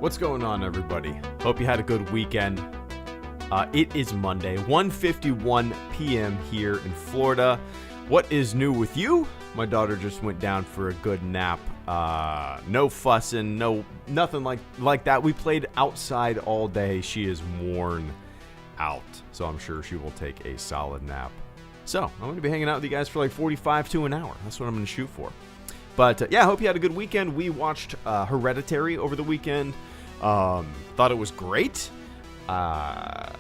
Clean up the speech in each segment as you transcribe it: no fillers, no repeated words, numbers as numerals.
What's going on, everybody? Hope you had a good weekend. It is Monday, 1:51 p.m. here in Florida. What is new with you? My daughter just went down for a good nap. No fussing, nothing like that. We played outside all day. She is worn out, so I'm sure she will take a solid nap. So I'm going to be hanging out with you guys for like 45 to an hour. That's what I'm going to shoot for. But yeah, I hope you had a good weekend. We watched Hereditary over the weekend. Thought it was great. Yeah,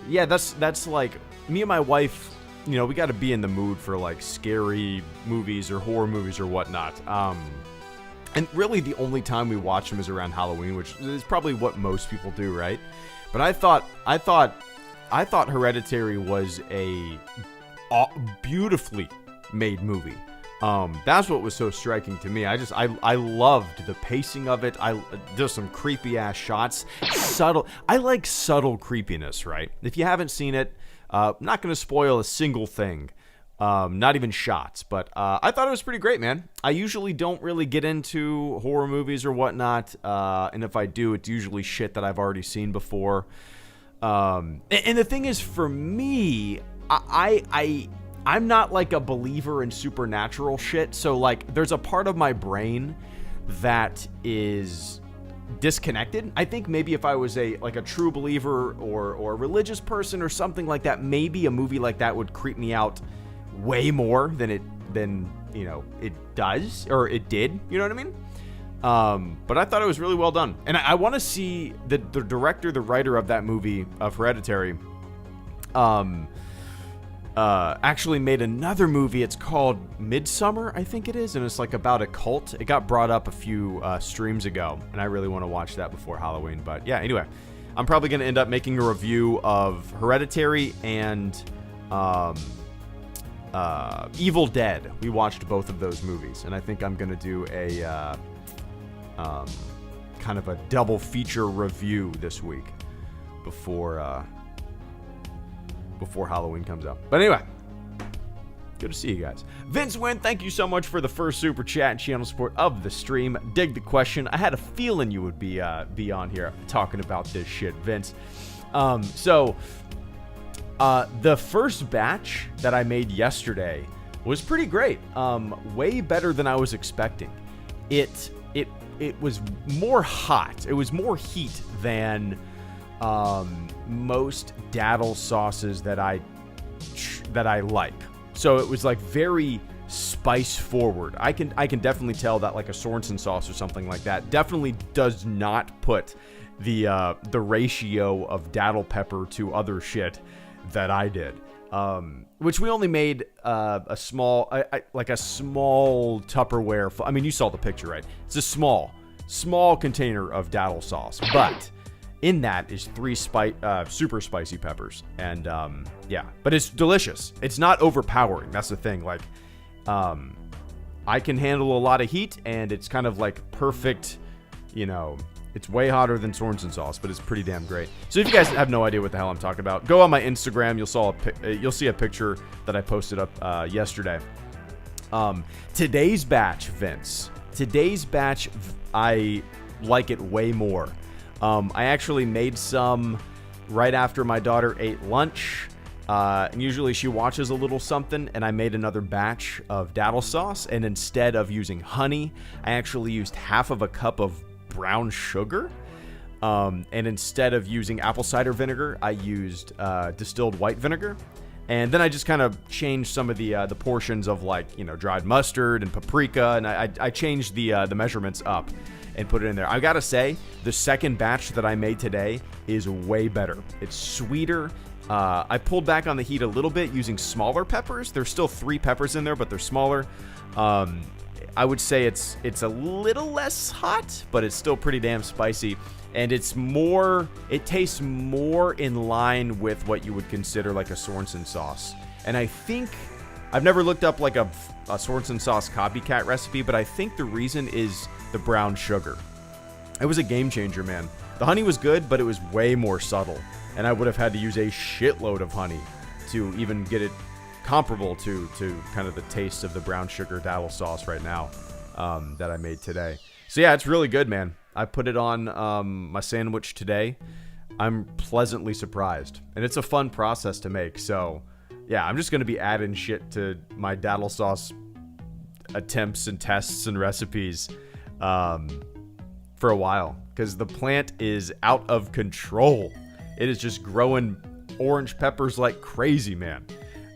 that's like me and my wife. You know, we got to be in the mood for like scary movies or horror movies or whatnot. And really, the only time we watch them is around Halloween, which is probably what most people do, right? But I thought Hereditary was a beautifully made movie. That's what was so striking to me. I loved the pacing of it. There's some creepy ass shots, subtle. I like subtle creepiness, right? If you haven't seen it, not going to spoil a single thing, not even shots. But I thought it was pretty great, man. I usually don't really get into horror movies or whatnot, and if I do, it's usually shit that I've already seen before. And the thing is, for me, I'm not like a believer in supernatural shit. So like there's a part of my brain that is disconnected. I think maybe if I was a true believer or a religious person or something like that, maybe a movie like that would creep me out way more than it does, or it did, you know what I mean? But I thought it was really well done. And I want to see the director, the writer of that movie, of Hereditary, actually made another movie. It's called Midsummer, I think it is, and it's like about a cult. It got brought up a few streams ago, and I really want to watch that before Halloween. But yeah, anyway, I'm probably going to end up making a review of Hereditary and Evil Dead. We watched both of those movies, and I think I'm going to do a kind of a double feature review this week before Halloween comes up. But anyway, good to see you guys. Vince Wynn, thank you so much for the first super chat and channel support of the stream. Dig the question. I had a feeling you would be on here talking about this shit, Vince. So the first batch that I made yesterday was pretty great. Way better than I was expecting. It was more hot. It was more heat than most daddle sauces that I like. So it was like very spice forward. I can definitely tell that like a Sorensen sauce or something like that definitely does not put the ratio of daddle pepper to other shit that I did. Which we only made a small Tupperware. I mean, you saw the picture, right? It's a small container of daddle sauce, but in that is 3 super spicy peppers. And yeah, but it's delicious. It's not overpowering. That's the thing. Like, I can handle a lot of heat, and it's kind of like perfect, you know. It's way hotter than Sorensen sauce, but it's pretty damn great. So if you guys have no idea what the hell I'm talking about, go on my Instagram. You'll see a picture that I posted up yesterday. Today's batch, Vince. Today's batch, I like it way more. I actually made some right after my daughter ate lunch. And usually she watches a little something, and I made another batch of daddle sauce. And instead of using honey, I actually used half of a cup of brown sugar. And instead of using apple cider vinegar, I used distilled white vinegar. And then I just kind of changed some of the portions of, like, you know, dried mustard and paprika, and I changed the measurements up and put it in there. I gotta say, the second batch that I made today is way better. It's sweeter. I pulled back on the heat a little bit using smaller peppers. There's still 3 peppers in there, but they're smaller. I would say it's a little less hot, but it's still pretty damn spicy. And it tastes more in line with what you would consider like a Sorensen sauce. And I think, I've never looked up like a Sorensen sauce copycat recipe, but I think the reason is the brown sugar. It was a game changer, man. The honey was good, but it was way more subtle. And I would have had to use a shitload of honey to even get it comparable to kind of the taste of the brown sugar daddle sauce right now that I made today. So yeah, it's really good, man. I put it on my sandwich today. I'm pleasantly surprised. And it's a fun process to make. So, yeah, I'm just going to be adding shit to my daddle sauce attempts and tests and recipes for a while. Because the plant is out of control. It is just growing orange peppers like crazy, man.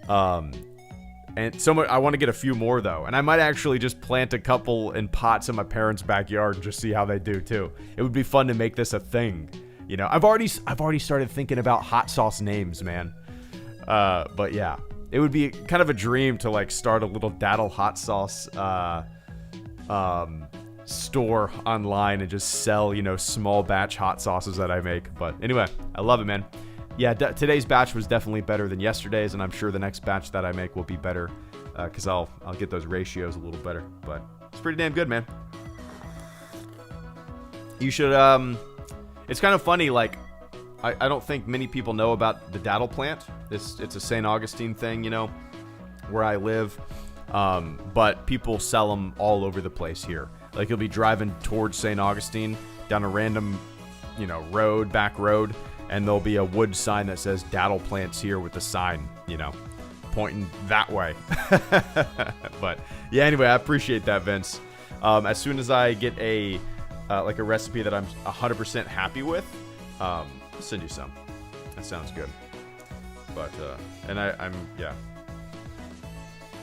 And I want to get a few more, though. And I might actually just plant a couple in pots in my parents' backyard and just see how they do, too. It would be fun to make this a thing. You know, I've already started thinking about hot sauce names, man. But yeah, it would be kind of a dream to like start a little daddle hot sauce store online and just sell, you know, small batch hot sauces that I make. But anyway, I love it, man. Yeah, today's batch was definitely better than yesterday's, and I'm sure the next batch that I make will be better because I'll get those ratios a little better. But it's pretty damn good, man. You should it's kind of funny, like I don't think many people know about the daddle plant. It's a St. Augustine thing, you know, where I live. But people sell them all over the place here. Like you'll be driving towards St. Augustine down a random, you know, back road, and there'll be a wood sign that says daddle plants here with the sign, you know, pointing that way. But yeah, anyway, I appreciate that, Vince. As soon as I get a recipe that I'm 100% happy with, I'll send you some. That sounds good. But and I'm yeah,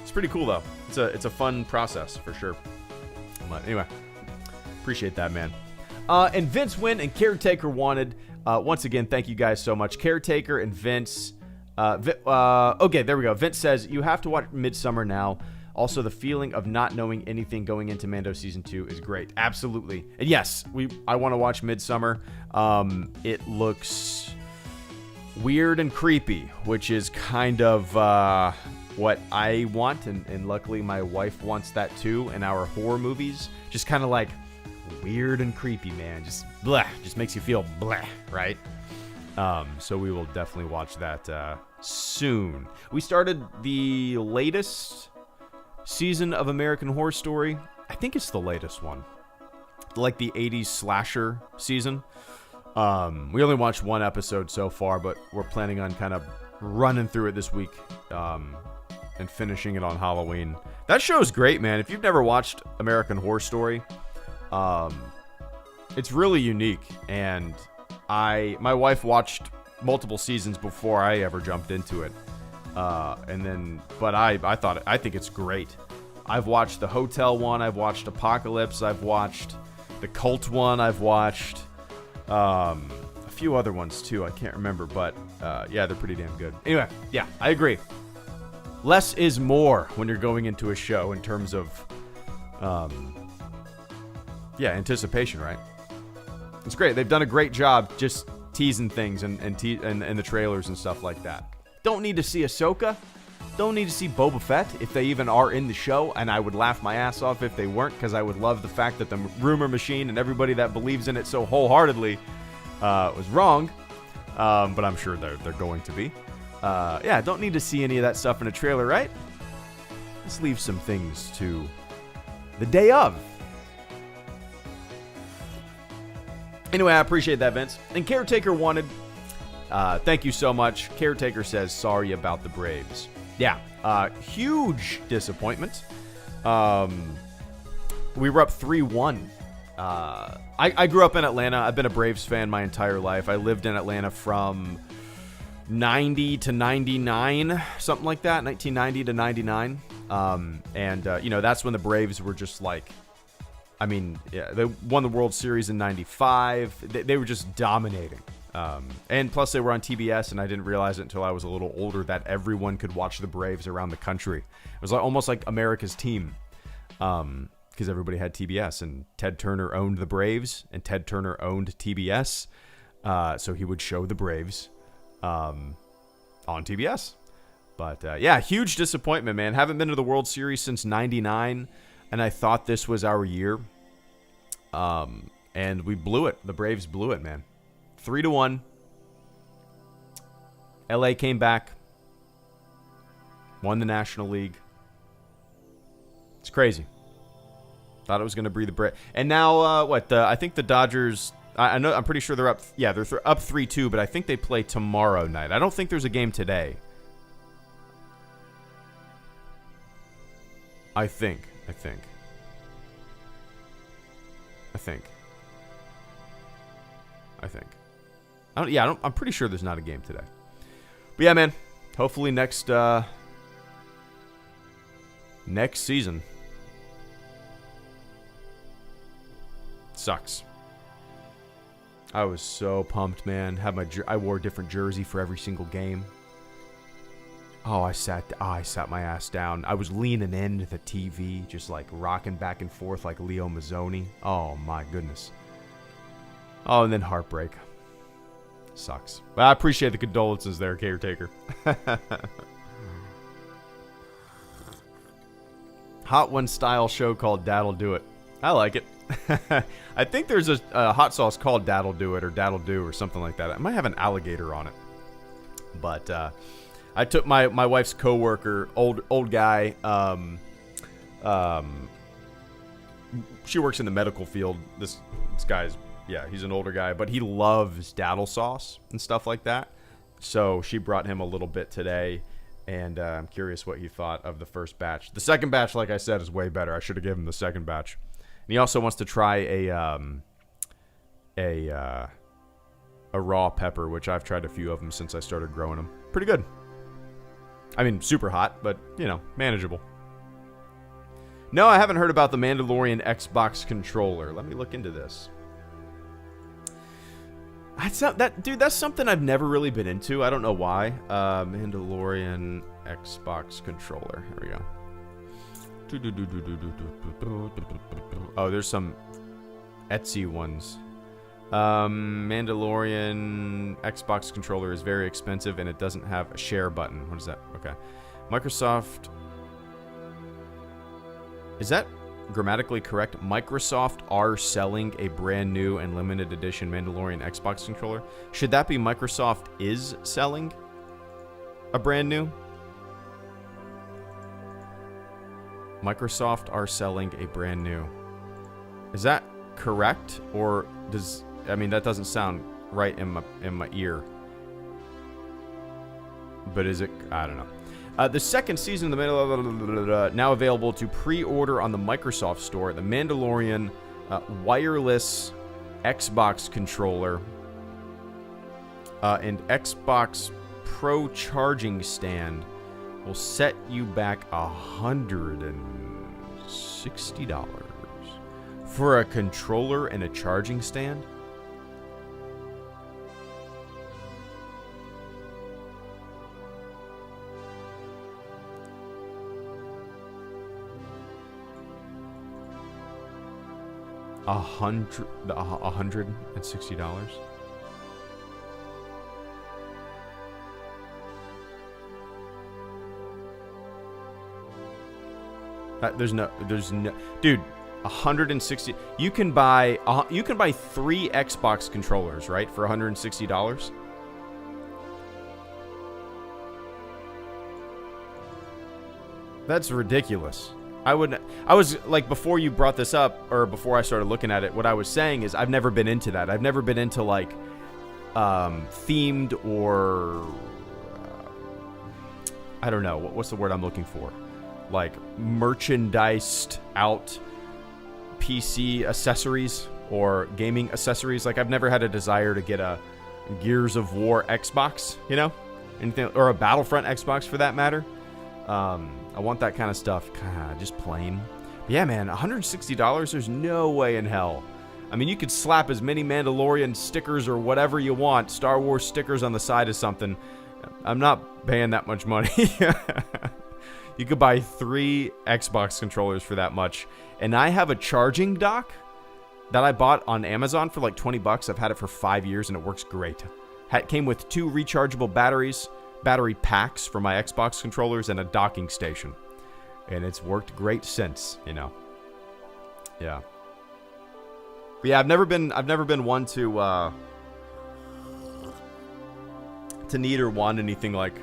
it's pretty cool though. It's a fun process for sure. But anyway, appreciate that, man. And Vince Win and Caretaker Wanted. Once again, thank you guys so much. Caretaker and Vince. Okay, there we go. Vince says, you have to watch Midsummer now. Also, the feeling of not knowing anything going into Mando Season 2 is great. Absolutely. And yes, I want to watch Midsummer. It looks weird and creepy, which is kind of what I want. And luckily, my wife wants that too in our horror movies. Just kind of like weird and creepy, man. Just blah. Just makes you feel blah, right? So we will definitely watch that soon. We started the latest season of American Horror Story. I think it's the latest one. Like the 80s slasher season. We only watched one episode so far, but we're planning on kind of running through it this week and finishing it on Halloween. That show's great, man. If you've never watched American Horror Story, it's really unique, and my wife watched multiple seasons before I ever jumped into it, but I think it's great. I've watched the hotel one, I've watched Apocalypse, I've watched the cult one, I've watched a few other ones too. I can't remember, but yeah, they're pretty damn good. Anyway, yeah, I agree. Less is more when you're going into a show in terms of anticipation, right? It's great. They've done a great job just teasing things and the trailers and stuff like that. Don't need to see Ahsoka. Don't need to see Boba Fett if they even are in the show, and I would laugh my ass off if they weren't, because I would love the fact that the rumor machine and everybody that believes in it so wholeheartedly was wrong. But I'm sure they're going to be. Yeah, don't need to see any of that stuff in a trailer, right? Let's leave some things to the day of. Anyway, I appreciate that, Vince. And Caretaker Wanted, thank you so much. Caretaker says, sorry about the Braves. Yeah, huge disappointment. We were up 3-1. I grew up in Atlanta. I've been a Braves fan my entire life. I lived in Atlanta from 90 to 99, something like that, 1990 to 99. That's when the Braves were just like, I mean, yeah, they won the World Series in 95. They were just dominating. And plus they were on TBS, and I didn't realize it until I was a little older that everyone could watch the Braves around the country. It was almost like America's team, because everybody had TBS, and Ted Turner owned the Braves, and Ted Turner owned TBS, so he would show the Braves on TBS. But yeah, huge disappointment, man. Haven't been to the World Series since 99, and I thought this was our year. And we blew it. The Braves blew it, man. 3-1. LA came back, won the National League. It's crazy. Thought it was going to breathe a breath. And now, I think the Dodgers, I'm pretty sure they're up. Yeah, they're up 3-2, but I think they play tomorrow night. I don't think there's a game today. I think. I'm pretty sure there's not a game today. But yeah, man. Hopefully next season. Sucks. I was so pumped, man. I wore a different jersey for every single game. Oh, I sat my ass down. I was leaning into the TV, just like rocking back and forth like Leo Mazzoni. Oh my goodness. Oh, and then heartbreak. Sucks. But I appreciate the condolences there, Caretaker. Hot One style show called That'll Do It. I like it. I think there's a hot sauce called That'll Do It or That'll Do or something like that. It might have an alligator on it. But I took my wife's coworker, old guy. She works in the medical field. This guy's, yeah, he's an older guy, but he loves daddle sauce and stuff like that. So she brought him a little bit today, and I'm curious what he thought of the first batch. The second batch, like I said, is way better. I should have given him the second batch. And he also wants to try a raw pepper, which I've tried a few of them since I started growing them. Pretty good. I mean, super hot, but, you know, manageable. No, I haven't heard about the Mandalorian Xbox controller. Let me look into this. That's something I've never really been into. I don't know why. Mandalorian Xbox controller. Here we go. Oh, there's some Etsy ones. Mandalorian Xbox controller is very expensive and it doesn't have a share button. What is that? Okay. Microsoft. Is that grammatically correct? Microsoft are selling a brand new and limited edition Mandalorian Xbox controller. Should that be Microsoft is selling a brand new? Microsoft are selling a brand new. Is that correct? Or does... I mean, that doesn't sound right in my ear. But is it... I don't know. The second season of the now available to pre-order on the Microsoft Store. The Mandalorian wireless Xbox controller and Xbox Pro charging stand will set you back $160 for a controller and a charging stand. $160. There's no, dude. 160. You can buy 3 Xbox controllers, right, for $160. That's ridiculous. I was like, before you brought this up, or before I started looking at it, what I was saying is I've never been into that. I've never been into like themed or I don't know what's the word I'm looking for, like merchandised out PC accessories or gaming accessories. Like, I've never had a desire to get a Gears of War Xbox, you know, anything, or a Battlefront Xbox for that matter. I want that kind of stuff, just plain. But yeah, man, $160, there's no way in hell. I mean, you could slap as many Mandalorian stickers or whatever you want, Star Wars stickers on the side of something. I'm not paying that much money. You could buy 3 Xbox controllers for that much. And I have a charging dock that I bought on Amazon for like $20. I've had it for 5 years and it works great. It came with 2 rechargeable battery packs for my Xbox controllers and a docking station, and it's worked great since, you know. Yeah. But yeah, I've never been one to need or want anything like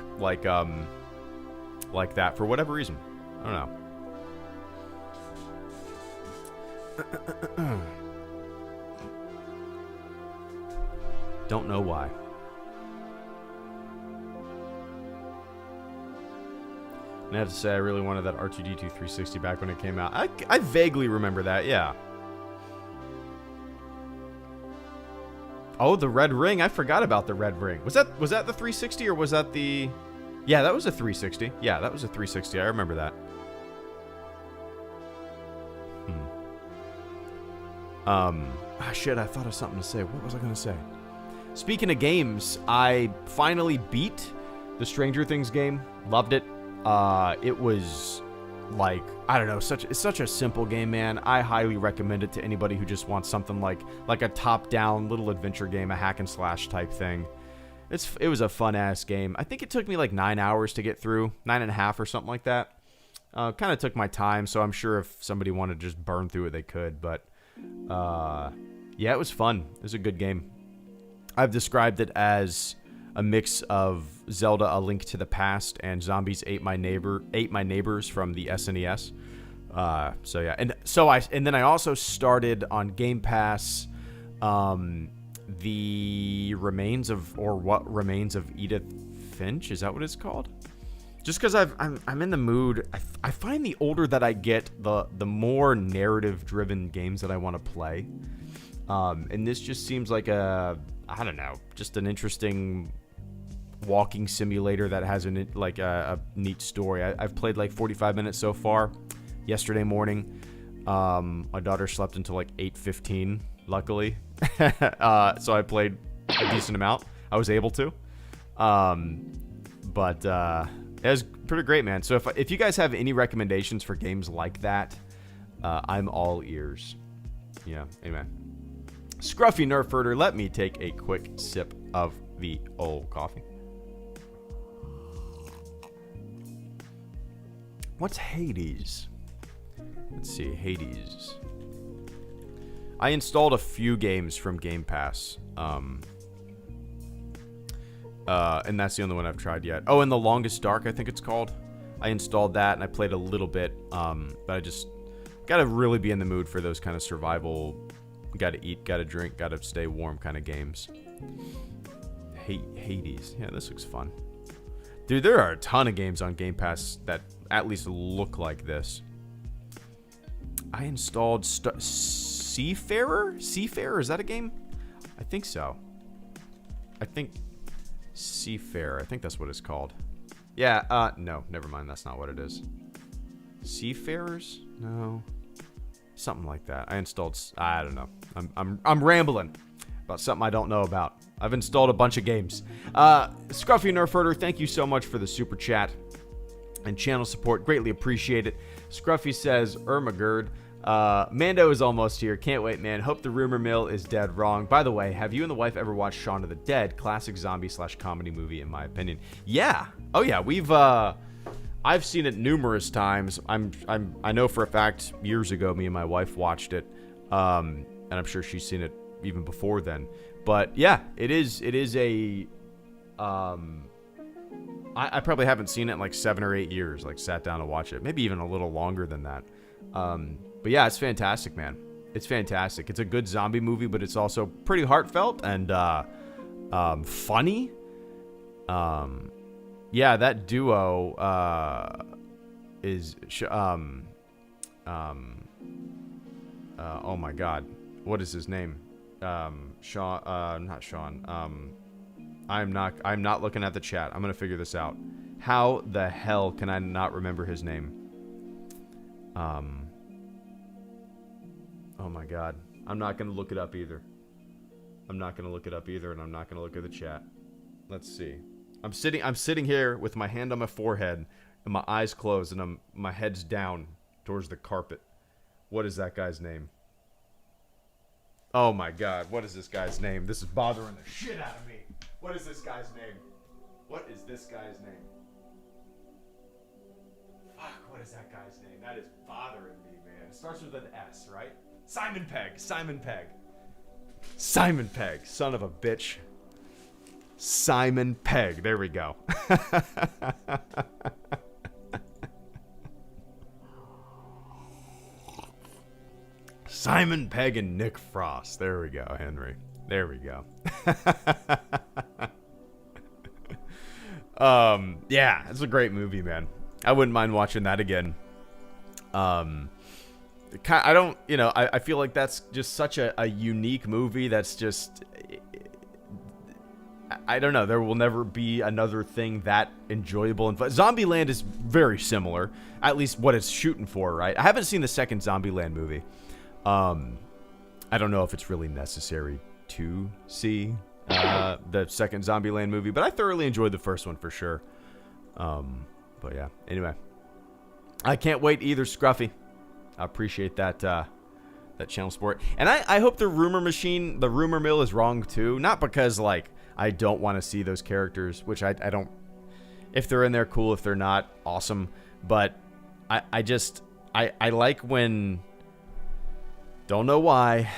that for whatever reason. I don't know. Don't know why. And I have to say, I really wanted that R2-D2 360 back when it came out. I vaguely remember that, yeah. Oh, the red ring. I forgot about the red ring. Was that the 360 or was that the... Yeah, that was a 360. Yeah, that was a 360. I remember that. Shit, I thought of something to say. What was I going to say? Speaking of games, I finally beat the Stranger Things game. Loved it. It was like, I don't know, it's such a simple game, man. I highly recommend it to anybody who just wants something like a top-down little adventure game, a hack and slash type thing. It was a fun-ass game. I think it took me like 9 hours to get through, 9.5 or something like that. Kind of took my time, so I'm sure if somebody wanted to just burn through it, they could. But, yeah, it was fun. It was a good game. I've described it as a mix of Zelda: A Link to the Past and Zombies Ate My Neighbors from the SNES. So yeah, and then I also started on Game Pass, the Remains of Edith Finch. Is that what it's called? Just because I'm in the mood. I find the older that I get, the more narrative-driven games that I want to play. And this just seems like I don't know, just an interesting walking simulator that has a neat story. I've played like 45 minutes so far. Yesterday morning, my daughter slept until like 8:15, luckily. So I played a decent amount. I was able to. But it was pretty great, man. So if you guys have any recommendations for games like that, I'm all ears. Yeah, amen. Scruffy Nerf Herder, let me take a quick sip of the old coffee. What's Hades? Let's see, Hades. I installed a few games from Game Pass. And that's the only one I've tried yet. Oh, and The Longest Dark, I think it's called. I installed that and I played a little bit. But I just gotta really be in the mood for those kind of survival, gotta eat, gotta drink, gotta stay warm kind of games. Hades. Yeah, this looks fun. Dude, there are a ton of games on Game Pass that at least look like this. I installed Seafarer? Seafarer, is that a game? I think so. I think Seafarer. I think that's what it's called. Yeah, no, never mind. That's not what it is. Seafarers? No. Something like that. I installed, I don't know. I'm rambling about something I don't know about. I've installed a bunch of games. Scruffy Nerf Herder, thank you so much for the super chat and channel support. Greatly appreciate it. Scruffy says, Ermagerd, Mando is almost here. Can't wait, man. Hope the rumor mill is dead wrong. By the way, have you and the wife ever watched Shaun of the Dead? Classic zombie/comedy movie, in my opinion. Yeah. Oh yeah. I've seen it numerous times. I know for a fact years ago, me and my wife watched it. And I'm sure she's seen it even before then. But yeah, it is a, I probably haven't seen it in like 7 or 8 years, like sat down to watch it. Maybe even a little longer than that. But yeah, it's fantastic, man. It's fantastic. It's a good zombie movie, but it's also pretty heartfelt and funny. Yeah, that duo is oh my god, what is his name? Sean, not Sean. I'm not looking at the chat. I'm gonna figure this out. How the hell can I not remember his name? Oh my god. I'm not gonna look it up either. And I'm not gonna look at the chat. Let's see. I'm sitting here with my hand on my forehead and my eyes closed and my head's down towards the carpet. What is that guy's name? Oh my god, what is this guy's name? This is bothering the shit out of me. What is this guy's name? Fuck, what is that guy's name? That is bothering me, man. It starts with an S, right? Simon Pegg, son of a bitch. Simon Pegg, there we go. Simon Pegg and Nick Frost. There we go, Henry. There we go. Yeah, it's a great movie, man. I wouldn't mind watching that again. I don't, I feel like that's just such a unique movie that's just, I don't know, there will never be another thing that enjoyable. And Zombieland is very similar, at least what it's shooting for, right? I haven't seen the second Zombieland movie. I don't know if it's really necessary to see the second Zombieland movie, but I thoroughly enjoyed the first one for sure. But yeah, anyway, I can't wait either, Scruffy. I appreciate that that channel support, and I hope the rumor mill is wrong too. Not because like I don't want to see those characters, which I don't. If they're in there, cool. If they're not, awesome. But I just like when. Don't know why,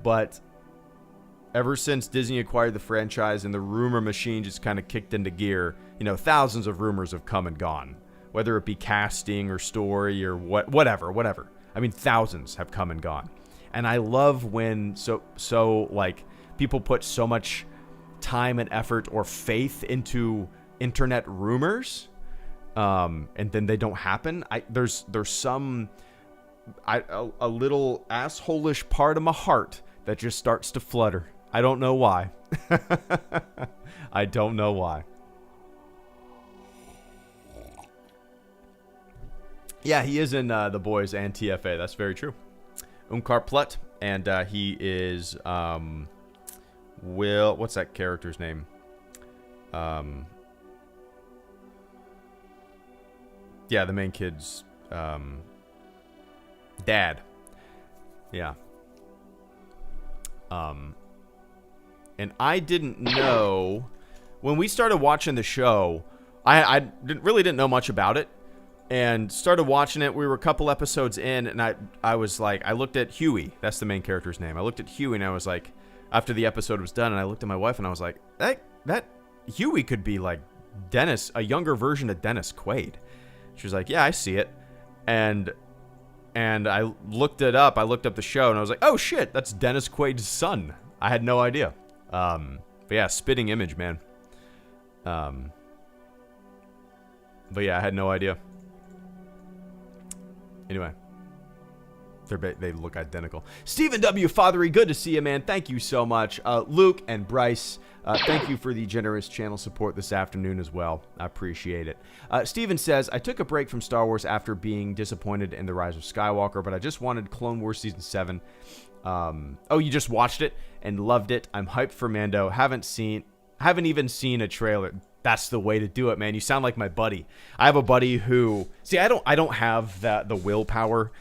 but ever since Disney acquired the franchise and the rumor machine just kind of kicked into gear, thousands of rumors have come and gone, whether it be casting or story or whatever. I mean, thousands have come and gone. And I love when so like people put so much time and effort or faith into internet rumors, and then they don't happen. There's some a little asshole-ish part of my heart that just starts to flutter. I don't know why. I don't know why. Yeah, he is in The Boys and TFA. That's very true. Unkar Plutt, and he is Will. What's that character's name? Yeah, the main kid's dad. Yeah. And I didn't know when we started watching the show. I didn't know much about it, and started watching it. We were a couple episodes in, and I was like, I looked at Huey. That's the main character's name. I looked at Huey, and I was like, after the episode was done, and I looked at my wife, and I was like, that Huey could be like Dennis, a younger version of Dennis Quaid. She was like, yeah, I see it, and I looked it up. I looked up the show, and I was like, oh shit, that's Dennis Quaid's son. I had no idea. But yeah, spitting image, man. But yeah, I had no idea. Anyway, they look identical. Stephen W. Fothery, good to see you, man. Thank you so much. Luke and Bryce, thank you for the generous channel support this afternoon as well. I appreciate it. Steven says, I took a break from Star Wars after being disappointed in The Rise of Skywalker, but I just wanted Clone Wars Season 7. Oh, you just watched it and loved it. I'm hyped for Mando. Haven't even seen a trailer. That's the way to do it, man. You sound like my buddy. I have a buddy who, see, I don't have the willpower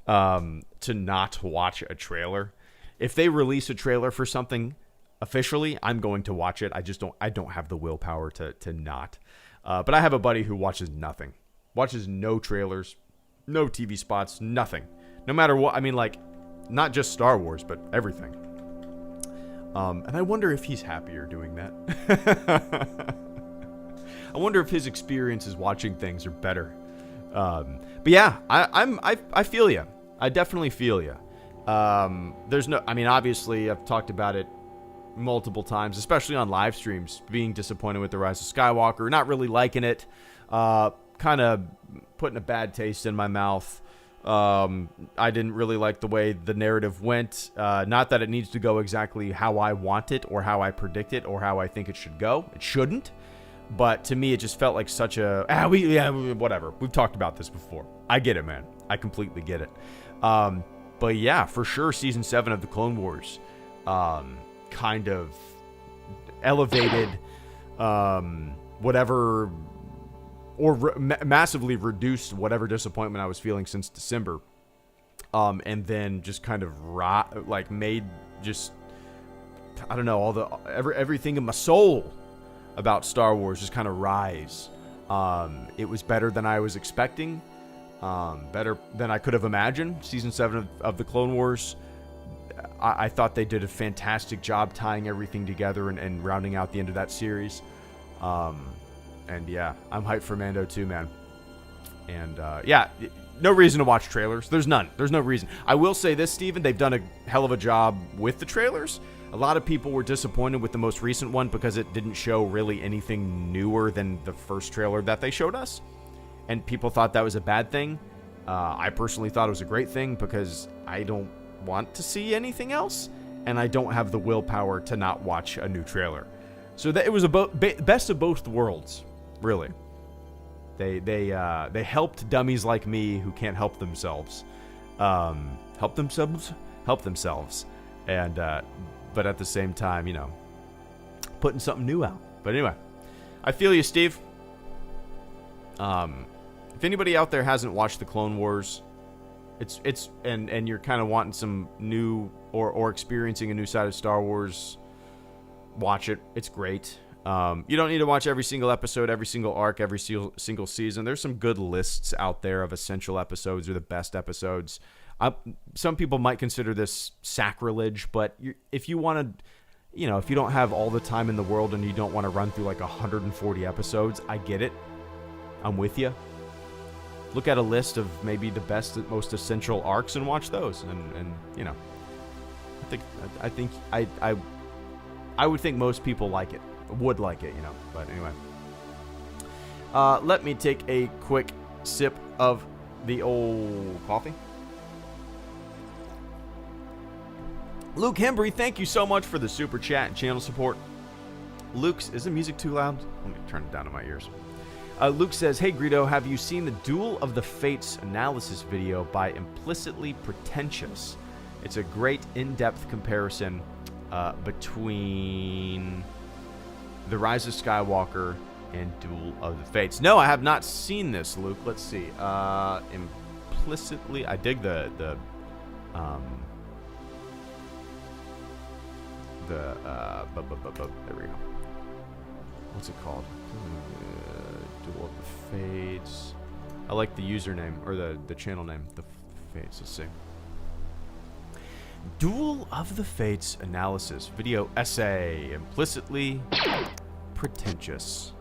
to not watch a trailer. If they release a trailer for something officially, I'm going to watch it. I don't have the willpower to not. But I have a buddy who watches nothing. Watches no trailers, no TV spots, nothing. No matter what. I mean, like, not just Star Wars, but everything. And I wonder if he's happier doing that. I wonder if his experiences watching things are better. But yeah, I feel you. I definitely feel you. Obviously I've talked about it multiple times, especially on live streams, being disappointed with The Rise of Skywalker, not really liking it, kind of putting a bad taste in my mouth. I didn't really like the way the narrative went. Not that it needs to go exactly how I want it or how I predict it or how I think it should go. It shouldn't. But to me, it just felt like such a... whatever. We've talked about this before. I get it, man. I completely get it. But yeah, for sure, Season 7 of The Clone Wars kind of elevated whatever... or massively reduced whatever disappointment I was feeling since December. And then just kind of made just... I don't know, everything in my soul about Star Wars just kind of rise. It was better than I was expecting. Better than I could have imagined. Season 7 of The Clone Wars. I thought they did a fantastic job tying everything together and rounding out the end of that series. And yeah, I'm hyped for Mando too, man. And yeah, no reason to watch trailers. There's none. There's no reason. I will say this, Steven, they've done a hell of a job with the trailers. A lot of people were disappointed with the most recent one because it didn't show really anything newer than the first trailer that they showed us. And people thought that was a bad thing. I personally thought it was a great thing because I don't want to see anything else. And I don't have the willpower to not watch a new trailer. So that it was a best of both worlds, really. They helped dummies like me who can't help themselves. Help themselves. And, but at the same time, you know, putting something new out. But anyway, I feel you, Steve. If anybody out there hasn't watched the Clone Wars, and you're kind of wanting some new or experiencing a new side of Star Wars, watch it. It's great. You don't need to watch every single episode, every single arc, every single season. There's some good lists out there of essential episodes or the best episodes. Some people might consider this sacrilege, but if you want to, you know, if you don't have all the time in the world and you don't want to run through like 140 episodes, I get it. I'm with you. Look at a list of maybe the best, most essential arcs and watch those. And you know, I would think most people would like it, you know. But anyway, let me take a quick sip of the old coffee. Luke Hembry, thank you so much for the super chat and channel support. Luke's, is the music too loud? Let me turn it down to my ears. Luke says, hey Greedo, have you seen the Duel of the Fates analysis video by Implicitly Pretentious? It's a great in-depth comparison between The Rise of Skywalker and Duel of the Fates. No, I have not seen this, Luke. Let's see. Implicitly, I dig there we go. What's it called? Duel of the Fates. I like the username, or the channel name. The Fates, let's see. Duel of the Fates analysis video essay. Implicitly Pretentious.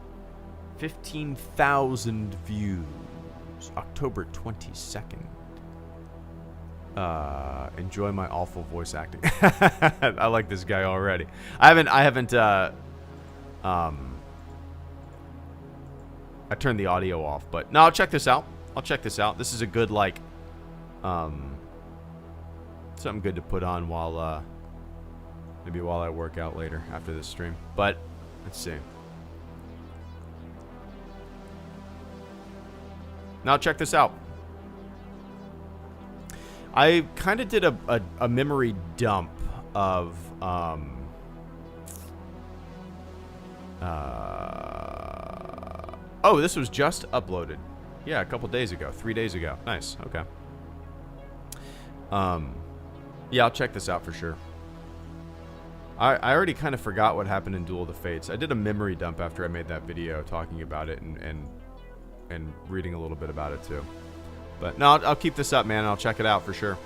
15,000 views. October 22nd. Enjoy my awful voice acting. I like this guy already. I haven't I turned the audio off, but no, I'll check this out. This is a good, like, something good to put on while, maybe while I work out later after this stream. But let's see. Now check this out. I kind of did a memory dump of oh, this was just uploaded. Yeah, a couple days ago, 3 days ago. Nice. Okay. Yeah, I'll check this out for sure. I already kind of forgot what happened in Duel of the Fates. I did a memory dump after I made that video talking about it and reading a little bit about it too. But no, I'll keep this up, man, and I'll check it out for sure.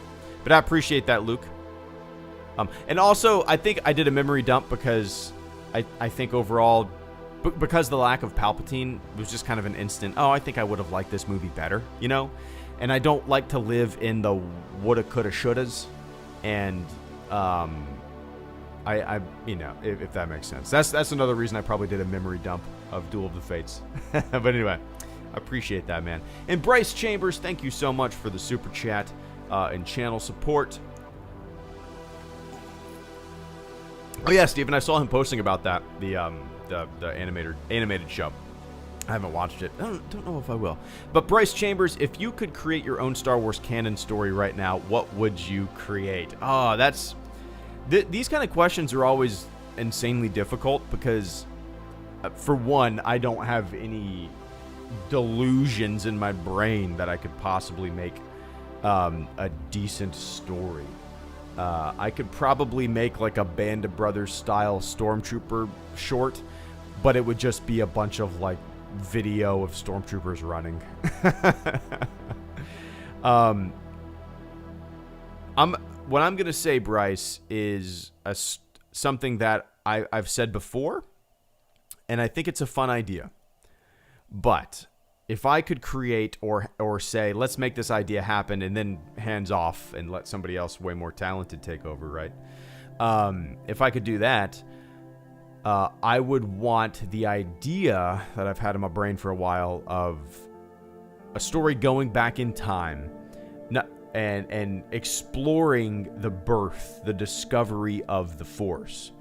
But I appreciate that, Luke. And also, I think I did a memory dump because I think overall, because the lack of Palpatine was just kind of an instant, oh, I think I would have liked this movie better, you know? And I don't like to live in the woulda, coulda, shouldas. And, I you know, if that makes sense. That's another reason I probably did a memory dump of Duel of the Fates. But anyway, I appreciate that, man. And Bryce Chambers, thank you so much for the super chat and channel support. Oh yeah, Steven, I saw him posting about that, the animated show. I haven't watched it. I don't know if I will. But Bryce Chambers, if you could create your own Star Wars canon story right now, what would you create? Oh, that's... these kind of questions are always insanely difficult because, for one, I don't have any delusions in my brain that I could possibly make a decent story. I could probably make like a Band of Brothers style Stormtrooper short, but it would just be a bunch of like video of Stormtroopers running. What I'm gonna say, Bryce, is something that I've said before, and I think it's a fun idea. But if I could create or say, let's make this idea happen, and then hands off and let somebody else way more talented take over, right? If I could do that, I would want the idea that I've had in my brain for a while of a story going back in time, and exploring the birth, the discovery of the Force.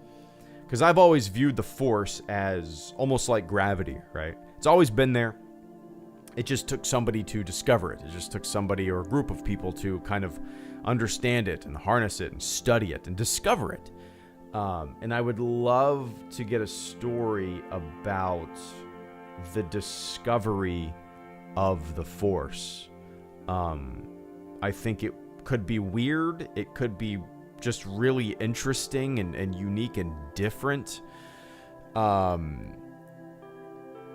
Because I've always viewed the Force as almost like gravity, right? It's always been there. It just took somebody to discover it. It just took somebody or a group of people to kind of understand it and harness it and study it and discover it. And I would love to get a story about the discovery of the Force. I think it could be weird. It could be just really interesting and unique and different.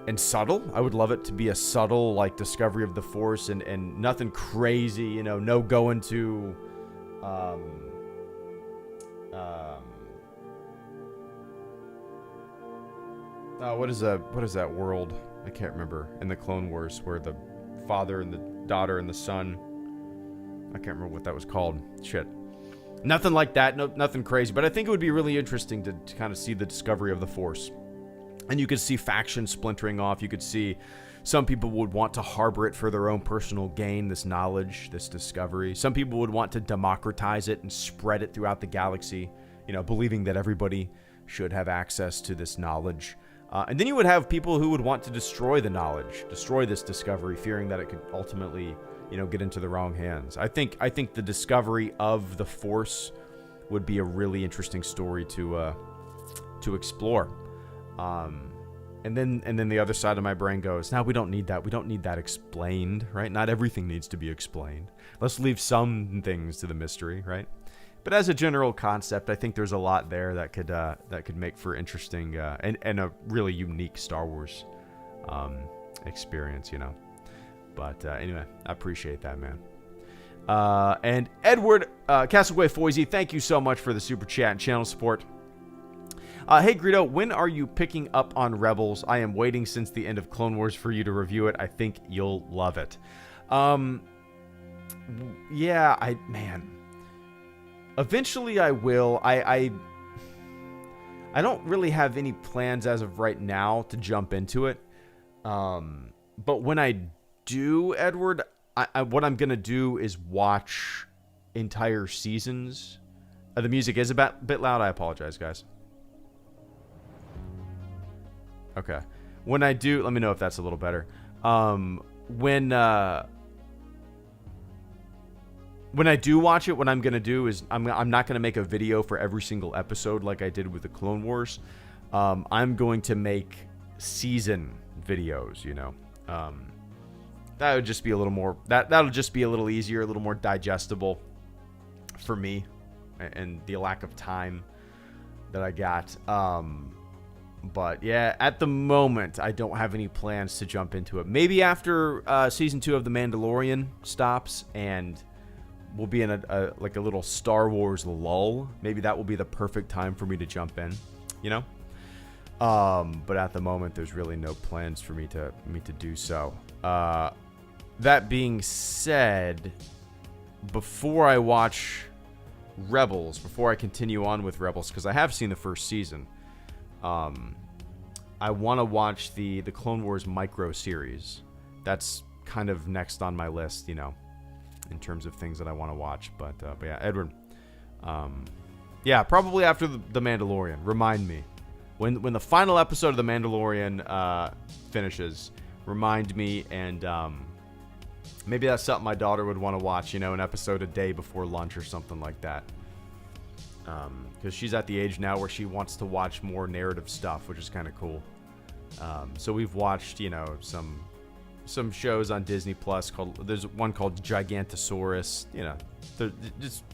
And subtle. I would love it to be a subtle, like, discovery of the Force and nothing crazy, you know, no going to, what is that world? I can't remember. In the Clone Wars, where the father and the daughter and the son, I can't remember what that was called. Shit. Nothing like that. No, nothing crazy. But I think it would be really interesting to kind of see the discovery of the Force. And you could see factions splintering off. You could see some people would want to harbor it for their own personal gain, this knowledge, this discovery. Some people would want to democratize it and spread it throughout the galaxy, you know, believing that everybody should have access to this knowledge. And then you would have people who would want to destroy the knowledge, destroy this discovery, fearing that it could ultimately, you know, get into the wrong hands. I think the discovery of the Force would be a really interesting story to explore. And then the other side of my brain goes, now we don't need that. We don't need that explained, right? Not everything needs to be explained. Let's leave some things to the mystery, right? But as a general concept, I think there's a lot there that could make for interesting and a really unique Star Wars experience, you know. But anyway, I appreciate that, man. And Edward Castaway Foisey, thank you so much for the super chat and channel support. Hey Greedo, when are you picking up on Rebels? I am waiting since the end of Clone Wars for you to review it. I think you'll love it. Yeah, eventually I will. I don't really have any plans as of right now to jump into it. But when I do, Edward, what I'm gonna do is watch entire seasons. The music is a bit loud. I apologize, guys. Okay. When I do, let me know if that's a little better. When I do watch it, what I'm going to do is I'm not going to make a video for every single episode like I did with the Clone Wars. I'm going to make season videos, you know. That would just be a little more, that'll just be a little easier, a little more digestible for me and the lack of time that I got. But yeah, at the moment, I don't have any plans to jump into it. Maybe after season 2 of The Mandalorian stops and we'll be in a little Star Wars lull. Maybe that will be the perfect time for me to jump in, you know? But at the moment, there's really no plans for me to do so. That being said, before I watch Rebels, before I continue on with Rebels, because I have seen the first season, I want to watch the Clone Wars micro series. That's kind of next on my list, you know, in terms of things that I want to watch. But yeah, Edward, yeah, probably after the Mandalorian. Remind me when the final episode of the Mandalorian finishes. Remind me, and maybe that's something my daughter would want to watch. You know, an episode a day before lunch or something like that. Because she's at the age now where she wants to watch more narrative stuff, which is kind of cool. So we've watched, you know, some shows on Disney Plus there's one called Gigantosaurus. You know, just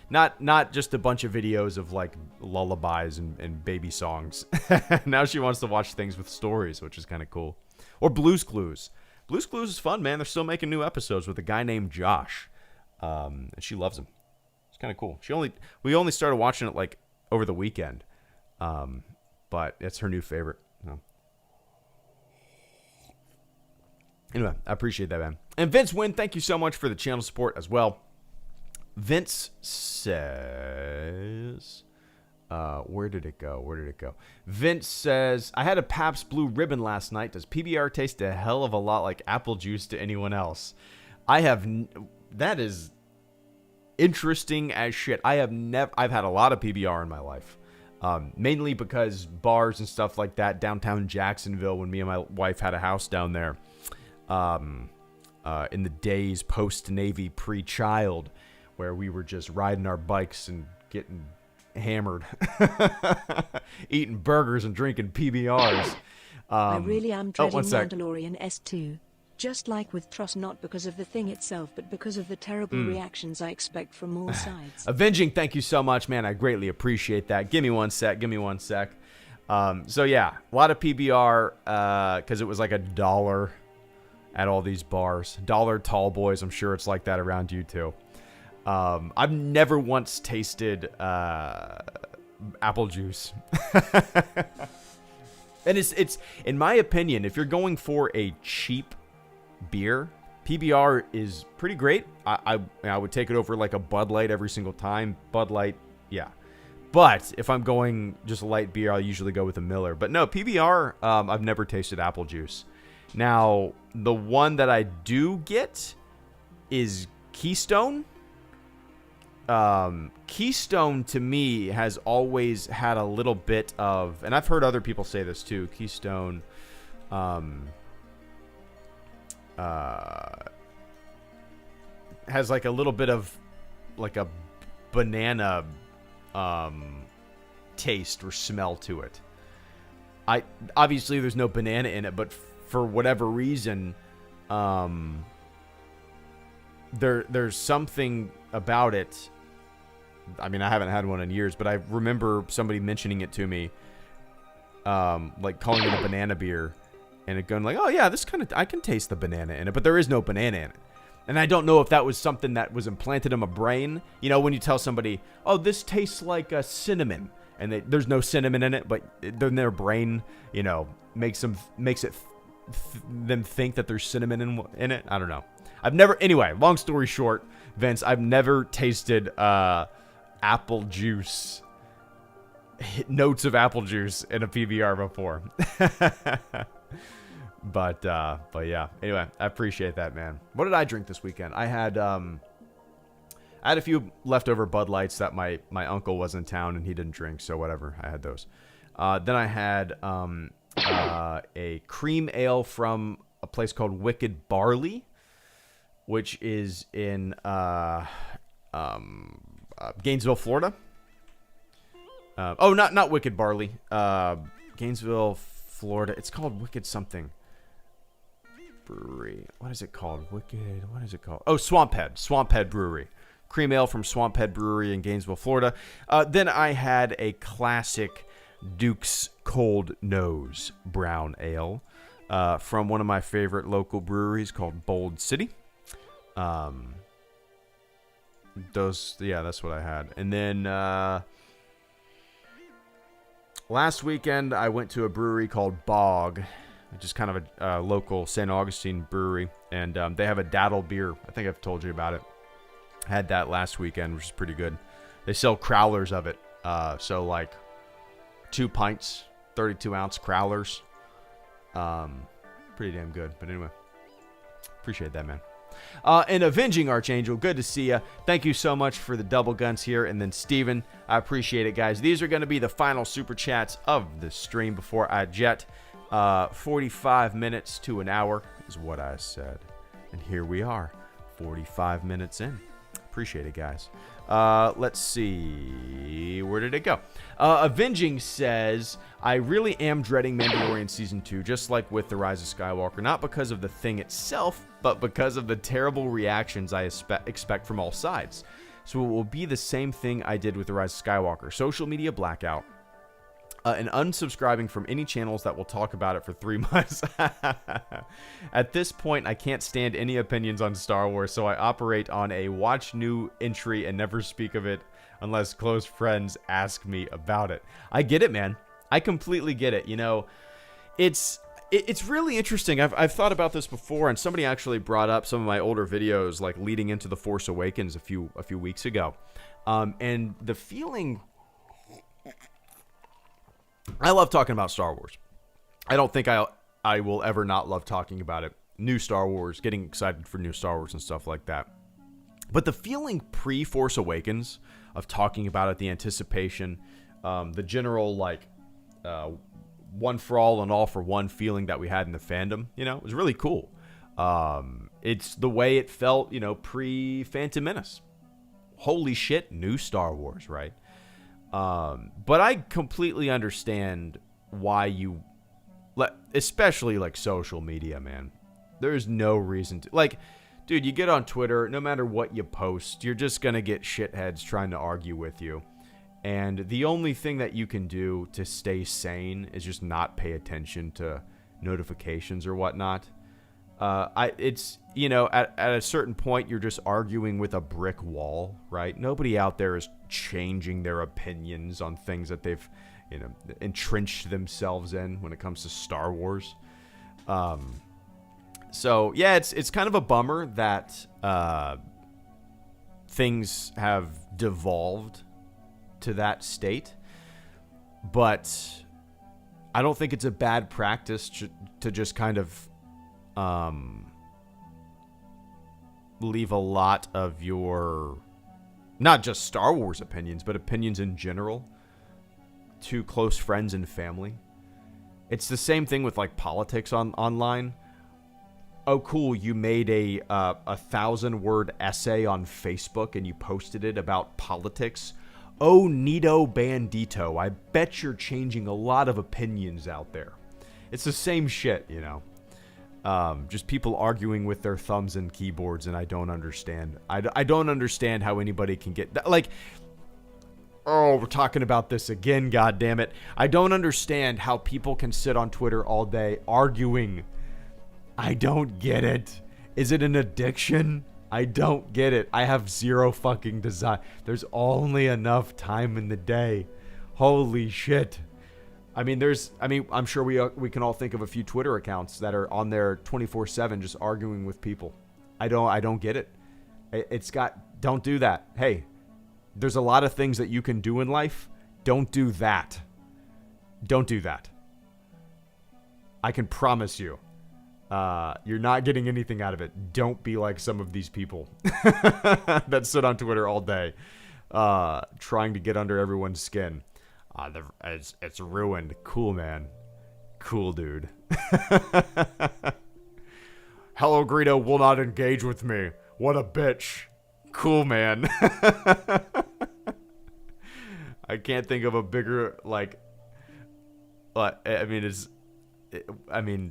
not just a bunch of videos of like lullabies and baby songs. Now she wants to watch things with stories, which is kind of cool. Or Blue's Clues. Blue's Clues is fun, man. They're still making new episodes with a guy named Josh, and she loves him. It's kind of cool. We only started watching it like over the weekend, but it's her new favorite. You know? Anyway, I appreciate that, man. And Vince Wynn, thank you so much for the channel support as well. Vince says, where did it go? Vince says, I had a Pabst Blue Ribbon last night. Does PBR taste a hell of a lot like apple juice to anyone else? That is interesting as shit. I've had a lot of PBR in my life. Mainly because bars and stuff like that, downtown Jacksonville, when me and my wife had a house down there, in the days post-Navy, pre-child, where we were just riding our bikes and getting hammered, eating burgers and drinking PBRs. I really am dreading sec. Mandalorian S2. Just like with Trust, not because of the thing itself, but because of the terrible reactions I expect from all sides. Avenging, thank you so much, man. I greatly appreciate that. Give me one sec. So yeah, a lot of PBR, because it was like $1 at all these bars. $1 tall boys. I'm sure it's like that around you too. I've never once tasted apple juice. And it's in my opinion, if you're going for a cheap beer, PBR is pretty great. I would take it over like a Bud Light every single time. Bud Light, yeah. But if I'm going just a light beer, I'll usually go with a Miller. But no, PBR, I've never tasted apple juice. Now, the one that I do get is Keystone. Keystone to me has always had a little bit of, and I've heard other people say this too, Keystone has like a little bit of like a banana taste or smell to it. Obviously there's no banana in it, but for whatever reason, there's something about it. I mean, I haven't had one in years, but I remember somebody mentioning it to me, like calling it a banana beer, and it going like, oh yeah, this kind of, I can taste the banana in it, but there is no banana in it. And I don't know if that was something that was implanted in my brain. You know, when you tell somebody, oh, this tastes like a cinnamon, and there's no cinnamon in it, but then their brain, you know, makes them think that there's cinnamon in it. I don't know. Anyway, long story short, Vince, I've never tasted apple juice, notes of apple juice in a PBR before. But yeah. Anyway, I appreciate that, man. What did I drink this weekend? I had a few leftover Bud Lights that my uncle was in town and he didn't drink, so whatever. I had those. Then I had a cream ale from a place called Wicked Barley, which is in Gainesville, Florida. Not Wicked Barley. Gainesville, Florida. It's called Wicked something. Brewery. What is it called? Wicked. What is it called? Oh, Swamp Head Brewery. Cream ale from Swamp Head Brewery in Gainesville, Florida. Then I had a classic Duke's Cold Nose brown ale from one of my favorite local breweries called Bold City. That's what I had. And then last weekend I went to a brewery called Bog, which is kind of a local St. Augustine brewery, and they have a daddle beer. I think I've told you about it. I had that last weekend, which is pretty good. They sell crowlers of it, so like 2 pints, 32-ounce crowlers. Pretty damn good. But anyway, appreciate that, man. And Avenging Archangel, good to see you. Thank you so much for the double guns here. And then Steven, I appreciate it, guys. These are going to be the final super chats of the stream before I jet. 45 minutes to an hour is what I said. And here we are, 45 minutes in. Appreciate it, guys. Let's see. Where did it go? Avenging says, I really am dreading Mandalorian Season 2, just like with The Rise of Skywalker. Not because of the thing itself, but because of the terrible reactions I expect from all sides. So it will be the same thing I did with The Rise of Skywalker. Social media blackout. And unsubscribing from any channels that will talk about it for 3 months. At this point, I can't stand any opinions on Star Wars, so I operate on a watch new entry and never speak of it unless close friends ask me about it. I get it, man. I completely get it. You know, it's It's really interesting. I've thought about this before, and somebody actually brought up some of my older videos, like leading into The Force Awakens a few weeks ago. And the feeling... I love talking about Star Wars. I don't think I will ever not love talking about it. New Star Wars, getting excited for new Star Wars and stuff like that. But the feeling pre-Force Awakens of talking about it, the anticipation, the general, like, one for all and all for one feeling that we had in the fandom, it was really cool. It's the way it felt, pre-Phantom Menace. Holy shit, new Star Wars, right? But I completely understand why you, especially like social media, man. There's no reason to, like, dude, you get on Twitter, no matter what you post, you're just gonna get shitheads trying to argue with you. And the only thing that you can do to stay sane is just not pay attention to notifications or whatnot. It's, at a certain point, you're just arguing with a brick wall, right? Nobody out there is changing their opinions on things that they've, entrenched themselves in when it comes to Star Wars. So yeah, it's kind of a bummer that things have devolved to that state, but I don't think it's a bad practice to just kind of leave a lot of your, not just Star Wars opinions, but opinions in general to close friends and family. It's the same thing with like politics online. Oh, cool, you made a 1,000-word essay on Facebook and you posted it about politics. Oh, neato bandito, I bet you're changing a lot of opinions out there. It's the same shit, just people arguing with their thumbs and keyboards, and I don't understand. I don't understand how anybody can get that. Like, oh, we're talking about this again, goddammit. I don't understand how people can sit on Twitter all day arguing. I don't get it. Is it an addiction? I don't get it. I have zero fucking desire. There's only enough time in the day. Holy shit. I'm sure we can all think of a few Twitter accounts that are on there 24/7 just arguing with people. I don't get it. Don't do that. Hey, there's a lot of things that you can do in life. Don't do that. Don't do that. I can promise you. You're not getting anything out of it. Don't be like some of these people that sit on Twitter all day, trying to get under everyone's skin. It's ruined. Cool, man. Cool, dude. HelloGreedo will not engage with me. What a bitch. Cool, man. I can't think of a bigger,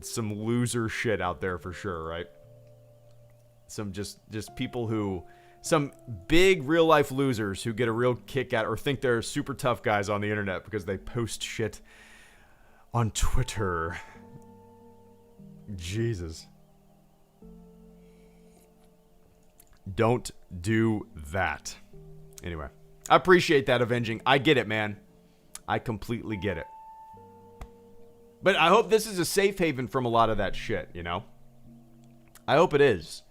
some loser shit out there for sure, right? Some just people who, some big real life losers who get a real kick out or think they're super tough guys on the internet because they post shit on Twitter. Jesus. Don't do that. Anyway, I appreciate that, Avenging. I get it, man. I completely get it. But I hope this is a safe haven from a lot of that shit, I hope it is.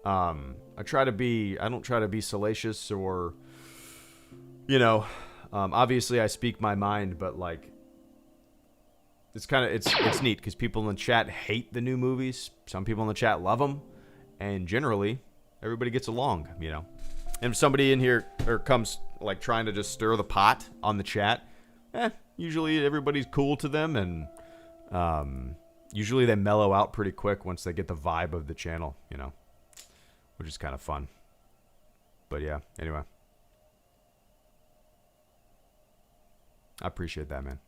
I don't try to be salacious or, obviously I speak my mind, but it's neat because people in the chat hate the new movies. Some people in the chat love them, and generally everybody gets along, And if somebody in here comes trying to just stir the pot on the chat, usually everybody's cool to them, and usually they mellow out pretty quick once they get the vibe of the channel, which is kind of fun. But yeah, anyway. I appreciate that, man.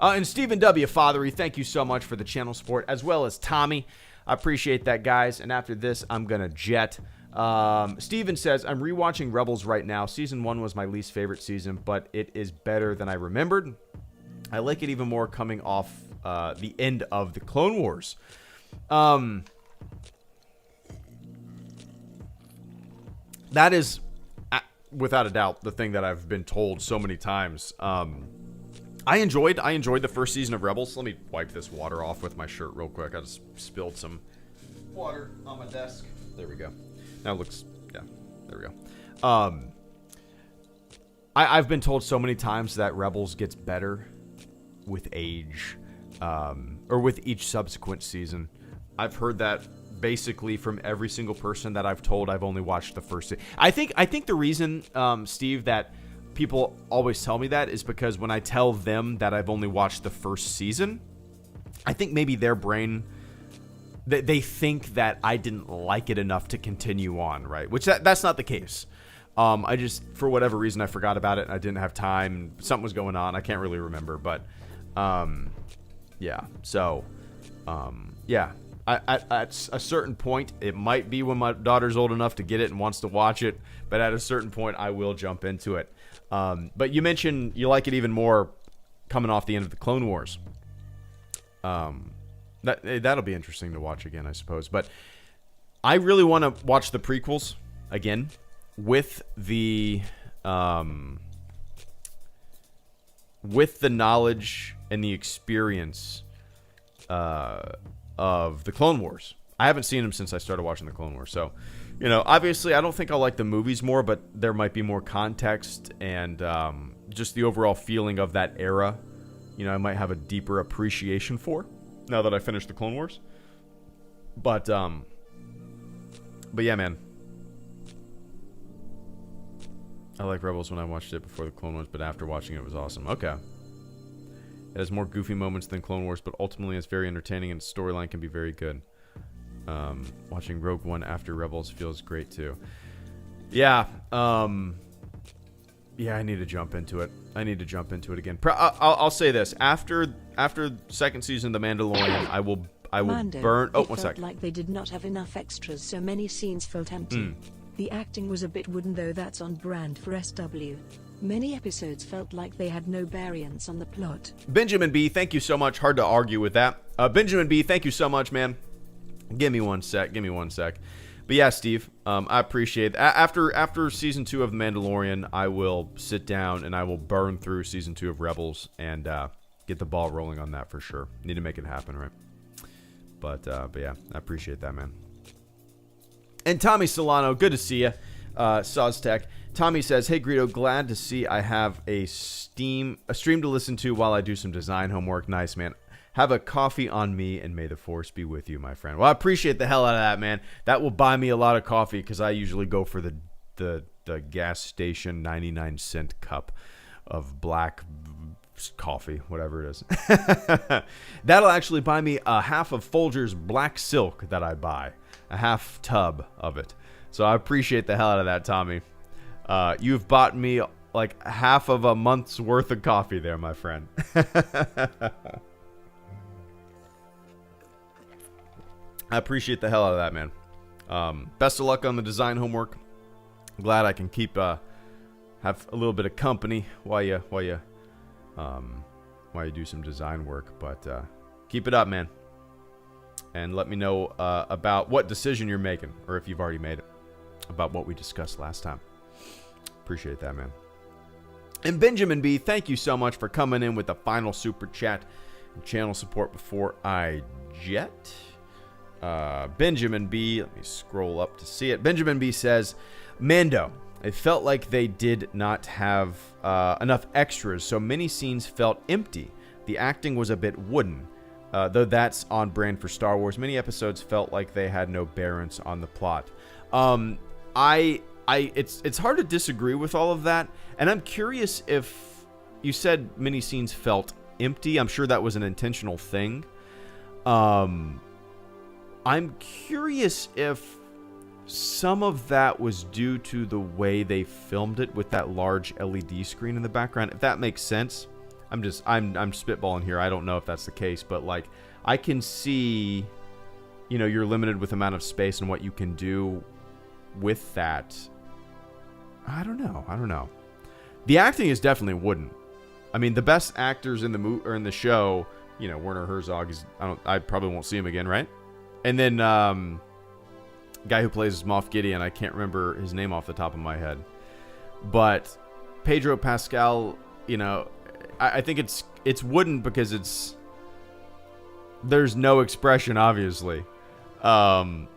And Stephen W. Fathery, thank you so much for the channel support, as well as Tommy. I appreciate that, guys. And after this, I'm going to jet. Steven says, I'm rewatching Rebels right now. Season 1 was my least favorite season, but it is better than I remembered. I like it even more coming off the end of the Clone Wars. That is, without a doubt, the thing that I've been told so many times. I enjoyed the first season of Rebels. Let me wipe this water off with my shirt real quick. I just spilled some water on my desk. There we go. Now it looks, yeah, there we go. I've been told so many times that Rebels gets better with age, or with each subsequent season. I've heard that basically from every single person that I've told. I've only watched the first season. I think the reason, Steve, that people always tell me that is because when I tell them that I've only watched the first season, I think maybe their brain, they think that I didn't like it enough to continue on, right? Which that's not the case. I just, for whatever reason, I forgot about it and I didn't have time. Something was going on. I can't really remember, but yeah. So, yeah. At a certain point, it might be when my daughter's old enough to get it and wants to watch it, but at a certain point, I will jump into it. But you mentioned you like it even more coming off the end of the Clone Wars. That'll be interesting to watch again, I suppose. But I really want to watch the prequels again with the knowledge and the experience of the Clone Wars. I haven't seen them since I started watching the Clone Wars. So, you know, obviously I don't think I'll like the movies more, but there might be more context and just the overall feeling of that era. You know, I might have a deeper appreciation for now that I finished the Clone Wars. But yeah, man. I like Rebels when I watched it before the Clone Wars, but after watching it was awesome. Okay. It has more goofy moments than Clone Wars, but ultimately it's very entertaining and its storyline can be very good. Watching Rogue One after Rebels feels great too. Yeah. Yeah, I need to jump into it. I need to jump into it again. I'll say this. After second season of The Mandalorian, I will burn... Oh, one sec. It felt like they did not have enough extras, so many scenes felt empty. The acting was a bit wooden, though that's on brand for SW. Many episodes felt like they had no variance on the plot. Benjamin B, thank you so much. Hard to argue with that. Benjamin B, thank you so much, man. Give me one sec. But yeah, Steve, I appreciate it. After season 2 of The Mandalorian, I will sit down and I will burn through season 2 of Rebels and get the ball rolling on that for sure. Need to make it happen, right? But yeah, I appreciate that, man. And Tommy Solano, good to see you. Soztech. Tommy says, "Hey Greedo, glad to see I have a stream to listen to while I do some design homework." Nice, man. Have a coffee on me, and may the force be with you, my friend. Well, I appreciate the hell out of that, man. That will buy me a lot of coffee because I usually go for the gas station 99-cent cup of black coffee, whatever it is. That'll actually buy me a half of Folger's black silk that I buy. A half tub of it. So I appreciate the hell out of that, Tommy. You've bought me like half of a month's worth of coffee there, my friend. I appreciate the hell out of that, man. Best of luck on the design homework. Glad I can keep have a little bit of company while you do some design work. But keep it up, man. And let me know about what decision you're making, or if you've already made it, about what we discussed last time. Appreciate that, man. And Benjamin B, thank you so much for coming in with the final super chat and channel support before I jet. Benjamin B, let me scroll up to see it. Benjamin B says, Mando, it felt like they did not have enough extras, so many scenes felt empty. The acting was a bit wooden. Though that's on brand for Star Wars, many episodes felt like they had no bearance on the plot. It's hard to disagree with all of that, and I'm curious if you said many scenes felt empty. I'm sure that was an intentional thing. I'm curious if some of that was due to the way they filmed it with that large LED screen in the background, if that makes sense. I'm spitballing here. I don't know if that's the case, but like I can see, you know, you're limited with amount of space and what you can do with that. I don't know. The acting is definitely wooden. I mean, the best actors in the or in the show, you know, Werner Herzog is. I probably won't see him again, right? And then guy who plays Moff Gideon, I can't remember his name off the top of my head, but Pedro Pascal, you know. I think it's it's wooden because there's no expression, obviously. The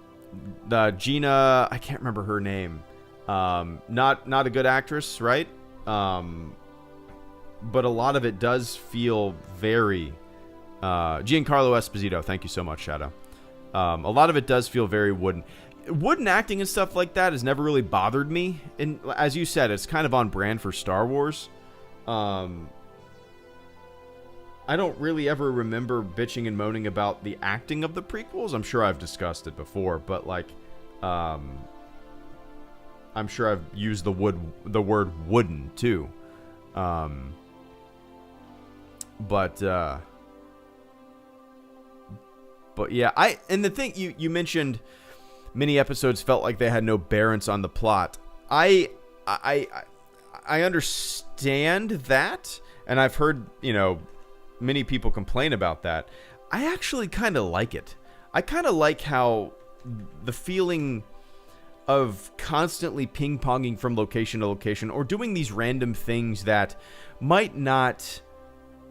Gina, I can't remember her name. Not a good actress, right? But a lot of it does feel very Giancarlo Esposito. Thank you so much, Shadow. A lot of it does feel very wooden. Wooden acting and stuff like that has never really bothered me. And as you said, it's kind of on brand for Star Wars. I don't really ever remember bitching and moaning about the acting of the prequels. I'm sure I've discussed it before, but like, I'm sure I've used the word wooden too. But yeah, and the thing you mentioned, many episodes felt like they had no bearance on the plot. I understand that, and I've heard, many people complain about that. I actually kind of like it. I kind of like how the feeling of constantly ping-ponging from location to location or doing these random things that might not...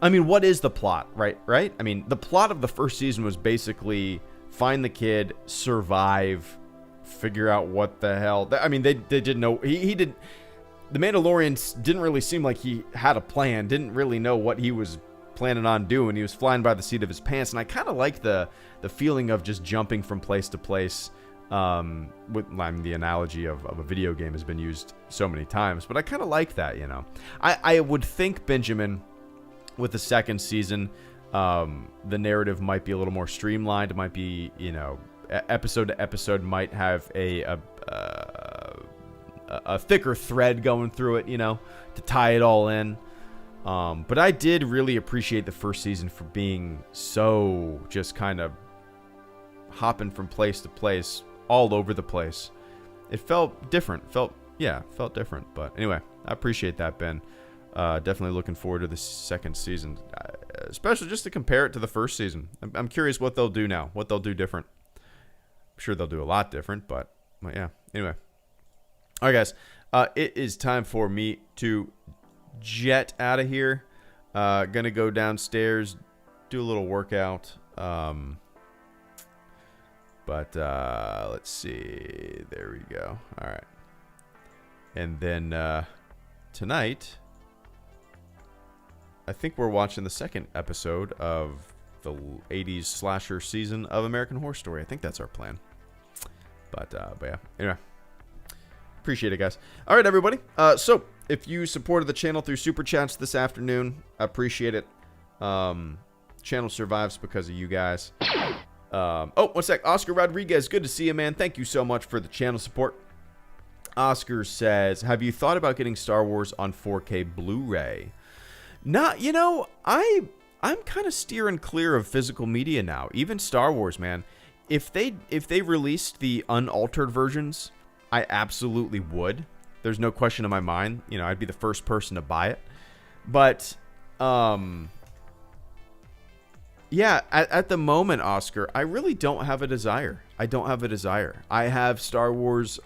I mean, what is the plot, right? I mean, the plot of the first season was basically find the kid, survive, figure out what the hell... I mean, they didn't know... He did... The Mandalorian didn't really seem like he had a plan, didn't really know what he was planning on doing. He was flying by the seat of his pants, and I kind of like the feeling of just jumping from place to place. The analogy of a video game has been used so many times, but I kind of like that, I would think, Benjamin, with the second season, the narrative might be a little more streamlined. It might be, episode to episode might have a thicker thread going through it, to tie it all in. But I did really appreciate the first season for being so just kind of hopping from place to place, all over the place. It felt different. Felt different. But anyway, I appreciate that, Ben. Definitely looking forward to the second season, especially just to compare it to the first season. I'm curious what they'll do now, what they'll do different. I'm sure they'll do a lot different, but yeah. Anyway. All right, guys. It is time for me to jet out of here. Gonna go downstairs, do a little workout. But let's see. There we go. All right. And then tonight, I think we're watching the second episode of the 80s slasher season of American Horror Story. I think that's our plan. But yeah. Anyway. Appreciate it, guys. All right, everybody. So if you supported the channel through Super Chats this afternoon, I appreciate it. Channel survives because of you guys. One sec. Oscar Rodriguez, good to see you, man. Thank you so much for the channel support. Oscar says, have you thought about getting Star Wars on 4K Blu-ray? Not, I'm kind of steering clear of physical media now. Even Star Wars, man. If they released the unaltered versions, I absolutely would. There's no question in my mind. I'd be the first person to buy it. But, yeah, at the moment, Oscar, I really don't have a desire. I don't have a desire. I have Star Wars,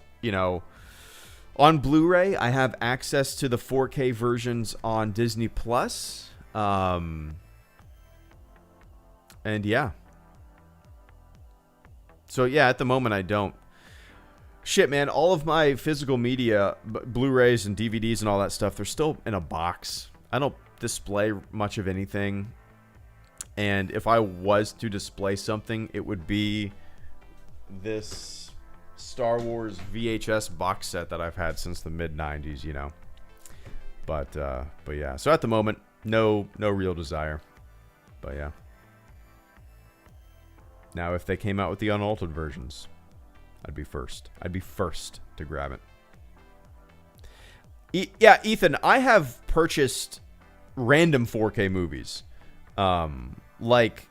on Blu-ray. I have access to the 4K versions on Disney Plus. And yeah. So yeah, at the moment I don't. Shit, man, all of my physical media, Blu-rays and DVDs and all that stuff, they're still in a box. I don't display much of anything. And if I was to display something, it would be this Star Wars VHS box set that I've had since the mid-90s, But yeah. So at the moment, no real desire. But yeah. Now, if they came out with the unaltered versions, I'd be first. I'd be first to grab it. Yeah, Ethan, I have purchased random 4K movies. Like,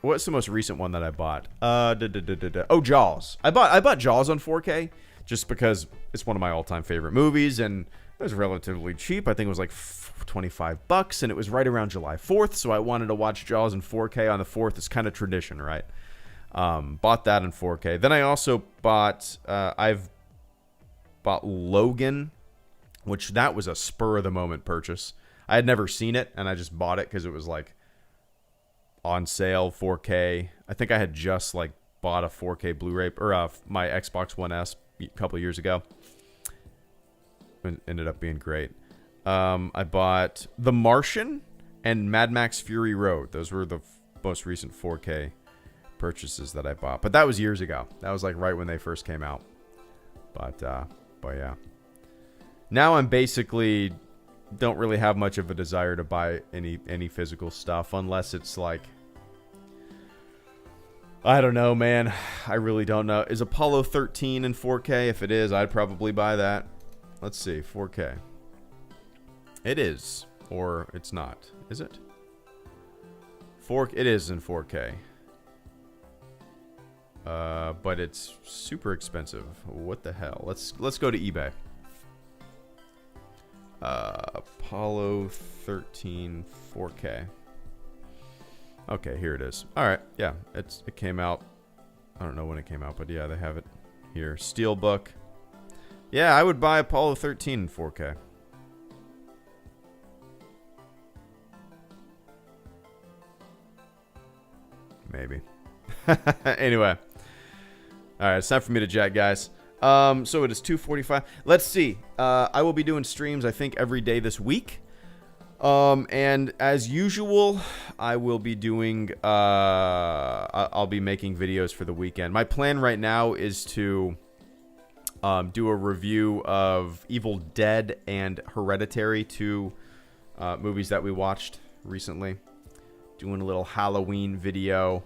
what's the most recent one that I bought? Oh, Jaws. I bought Jaws on 4K just because it's one of my all-time favorite movies, and it was relatively cheap. I think it was like $25, and it was right around July 4th, so I wanted to watch Jaws in 4K on the 4th. It's kind of tradition, right? Bought that in 4K. Then I also bought, I've bought Logan, which that was a spur of the moment purchase. I had never seen it, and I just bought it because it was like on sale, 4K. I think I had just like bought a 4K Blu-ray or my Xbox One S a couple years ago. It ended up being great. I bought The Martian and Mad Max Fury Road. Those were the most recent 4K purchases that I bought. But that was years ago. That was like right when they first came out. But yeah. Now I'm basically don't really have much of a desire to buy any physical stuff unless it's like, I don't know, man. I really don't know. Is Apollo 13 in 4K? If it is, I'd probably buy that. Let's see, 4K. It is, or it's not. Is it? It is in 4K. But it's super expensive. What the hell? Let's go to eBay. Apollo 13 4K. Okay, here it is. All right, yeah, it came out. I don't know when it came out, but yeah, they have it here. Steelbook. Yeah, I would buy Apollo 13 in 4K. Maybe. Anyway. All right, it's time for me to jet, guys. So it is 2:45. Let's see. I will be doing streams, I think, every day this week. And as usual, I will be doing, I'll be making videos for the weekend. My plan right now is to do a review of Evil Dead and Hereditary, two movies that we watched recently. Doing a little Halloween video.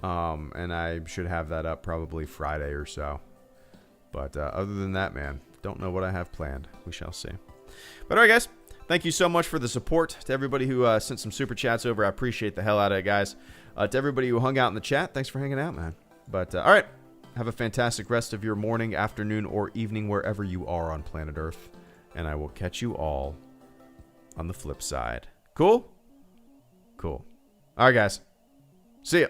And I should have that up probably Friday or so. But other than that, man, don't know what I have planned. We shall see. But all right, guys. Thank you so much for the support. To everybody who sent some super chats over, I appreciate the hell out of it, guys. To everybody who hung out in the chat, thanks for hanging out, man. But all right. Have a fantastic rest of your morning, afternoon, or evening, wherever you are on planet Earth. And I will catch you all on the flip side. Cool? Cool. All right, guys. See ya.